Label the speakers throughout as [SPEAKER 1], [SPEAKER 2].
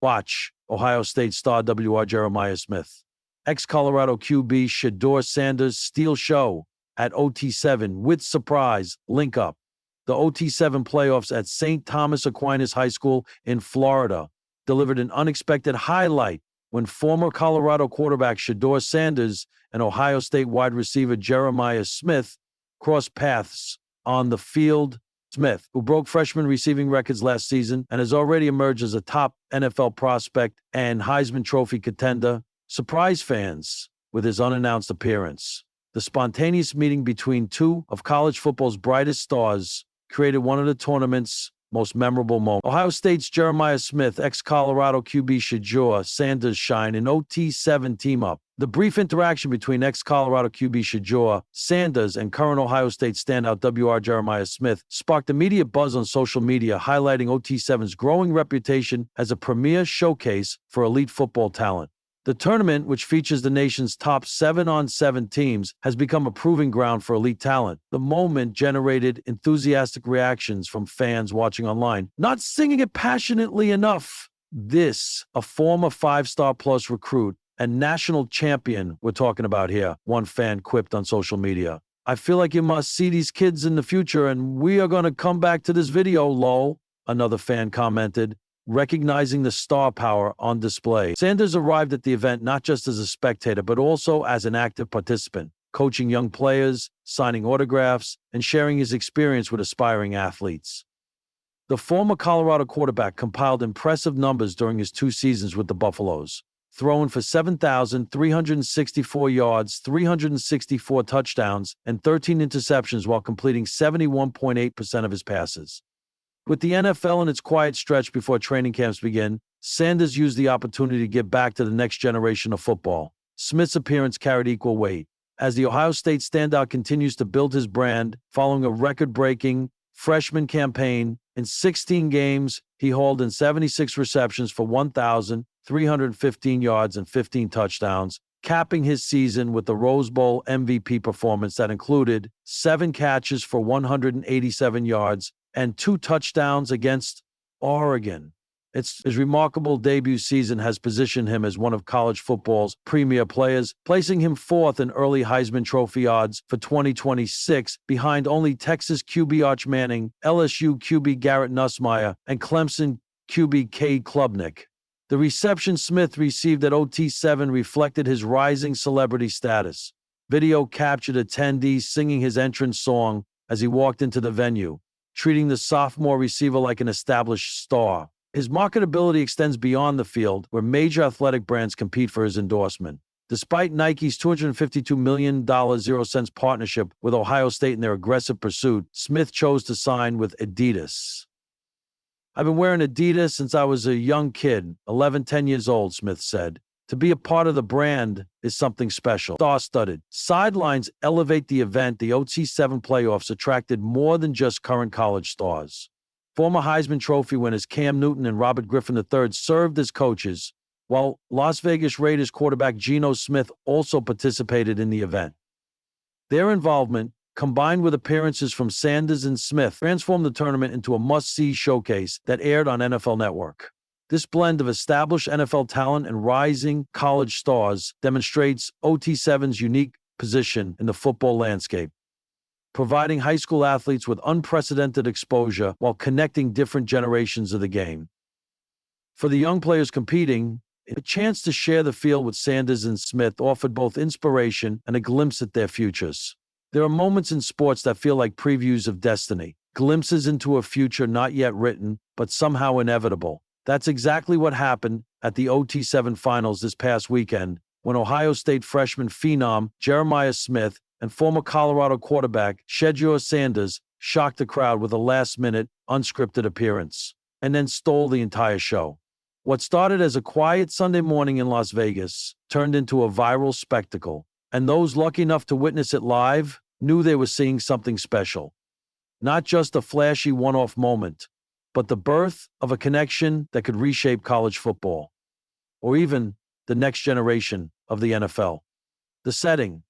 [SPEAKER 1] Watch Ohio State star WR Jeremiah Smith. Ex-Colorado QB Shedeur Sanders steal show at OT7 with surprise link up. The OT7 playoffs at St. Thomas Aquinas High School in Florida delivered an unexpected highlight when former Colorado quarterback Shedeur Sanders and Ohio State wide receiver Jeremiah Smith crossed paths on the field. Smith, who broke freshman receiving records last season and has already emerged as a top NFL prospect and Heisman Trophy contender, surprised fans with his unannounced appearance. The spontaneous meeting between two of college football's brightest stars created one of the tournament's most memorable moments. Ohio State's Jeremiah Smith, ex-Colorado QB Shedeur Sanders shine in OT7 team-up. The brief interaction between ex-Colorado QB Shedeur Sanders and current Ohio State standout WR Jeremiah Smith sparked immediate buzz on social media, highlighting OT7's growing reputation as a premier showcase for elite football talent. The tournament, which features the nation's top 7-on-7 teams, has become a proving ground for elite talent. The moment generated enthusiastic reactions from fans watching online, not singing it passionately enough. This, a former 5-star plus recruit and national champion we're talking about here, one fan quipped on social media. I feel like you must see these kids in the future, and we are going to come back to this video, lol, another fan commented, recognizing the star power on display. Sanders arrived at the event not just as a spectator, but also as an active participant, coaching young players, signing autographs, and sharing his experience with aspiring athletes. The former Colorado quarterback compiled impressive numbers during his 2 seasons with the Buffaloes, throwing for 7,364 yards, 364 touchdowns, and 13 interceptions while completing 71.8% of his passes. With the NFL in its quiet stretch before training camps begin, Sanders used the opportunity to give back to the next generation of football. Smith's appearance carried equal weight, as the Ohio State standout continues to build his brand following a record-breaking freshman campaign. In 16 games, he hauled in 76 receptions for 1,315 yards and 15 touchdowns, capping his season with the Rose Bowl MVP performance that included 7 catches for 187 yards and 2 touchdowns against Oregon. His remarkable debut season has positioned him as one of college football's premier players, placing him 4th in early Heisman Trophy odds for 2026, behind only Texas QB Arch Manning, LSU QB Garrett Nussmeier, and Clemson QB Cade Klubnik. The reception Smith received at OT7 reflected his rising celebrity status. Video captured attendees singing his entrance song as he walked into the venue, treating the sophomore receiver like an established star. His marketability extends beyond the field, where major athletic brands compete for his endorsement. Despite Nike's $252 million 0-cents partnership with Ohio State in their aggressive pursuit, Smith chose to sign with Adidas. I've been wearing Adidas since I was a young kid, 10 years old, Smith said. To be a part of the brand is something special. Star-studded. Sidelines elevate the event. The OT7 playoffs attracted more than just current college stars. Former Heisman Trophy winners Cam Newton and Robert Griffin III served as coaches, while Las Vegas Raiders quarterback Geno Smith also participated in the event. Their involvement, combined with appearances from Sanders and Smith, transformed the tournament into a must-see showcase that aired on NFL Network. This blend of established NFL talent and rising college stars demonstrates OT7's unique position in the football landscape, providing high school athletes with unprecedented exposure while connecting different generations of the game. For the young players competing, a chance to share the field with Sanders and Smith offered both inspiration and a glimpse at their futures. There are moments in sports that feel like previews of destiny, glimpses into a future not yet written, but somehow inevitable. That's exactly what happened at the OT7 finals this past weekend, when Ohio State freshman phenom Jeremiah Smith and former Colorado quarterback Shedeur Sanders shocked the crowd with a last-minute, unscripted appearance, and then stole the entire show. What started as a quiet Sunday morning in Las Vegas turned into a viral spectacle, and those lucky enough to witness it live knew they were seeing something special. Not just a flashy one-off moment, but the birth of a connection that could reshape college football, or even the next generation of the NFL. The setting: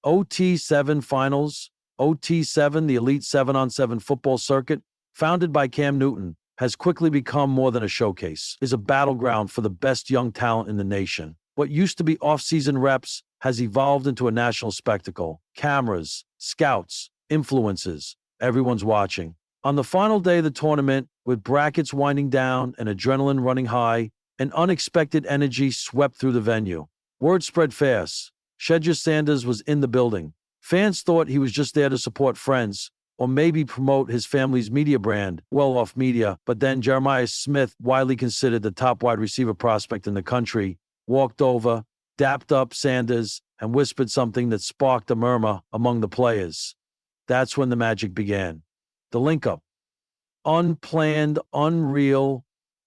[SPEAKER 1] OT7 Finals. OT7, the elite 7-on-7 football circuit, founded by Cam Newton, has quickly become more than a showcase, is a battleground for the best young talent in the nation. What used to be off-season reps has evolved into a national spectacle. Cameras, scouts, influences, everyone's watching. On the final day of the tournament, with brackets winding down and adrenaline running high, an unexpected energy swept through the venue. Word spread fast. Shedeur Sanders was in the building. Fans thought he was just there to support friends, or maybe promote his family's media brand, Well-Off Media, but then Jeremiah Smith, widely considered the top wide receiver prospect in the country, walked over, dapped up Sanders, and whispered something that sparked a murmur among the players. That's when the magic began. The link-up. Unplanned, unreal.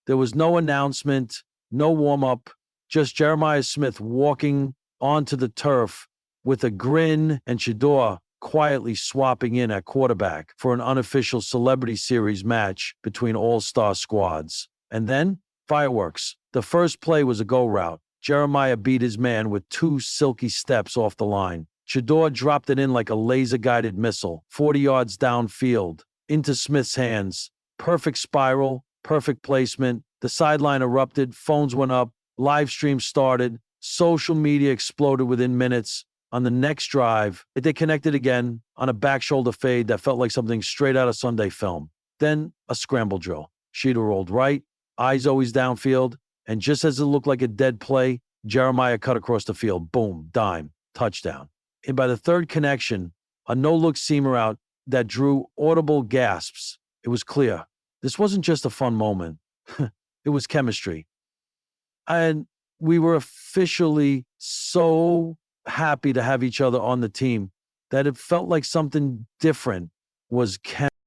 [SPEAKER 1] There was no announcement, no warm-up, just Jeremiah Smith walking onto the turf with a grin and Shedeur quietly swapping in at quarterback for an unofficial Celebrity Series match between all-star squads. And then, fireworks. The first play was a go route. Jeremiah beat his man with 2 silky steps off the line. Shedeur dropped it in like a laser-guided missile, 40 yards downfield, into Smith's hands. Perfect spiral, perfect placement. The sideline erupted, phones went up, live stream started, social media exploded within minutes. On the next drive, they connected again on a back shoulder fade that felt like something straight out of Sunday film. Then a scramble drill. Shedeur rolled right, eyes always downfield, and just as it looked like a dead play, Jeremiah cut across the field. Boom, dime, touchdown. And by the third connection, a no-look seamer out that drew audible gasps. It was clear. This wasn't just a fun moment. It was chemistry. And we were officially so happy to have each other on the team that it felt like something different was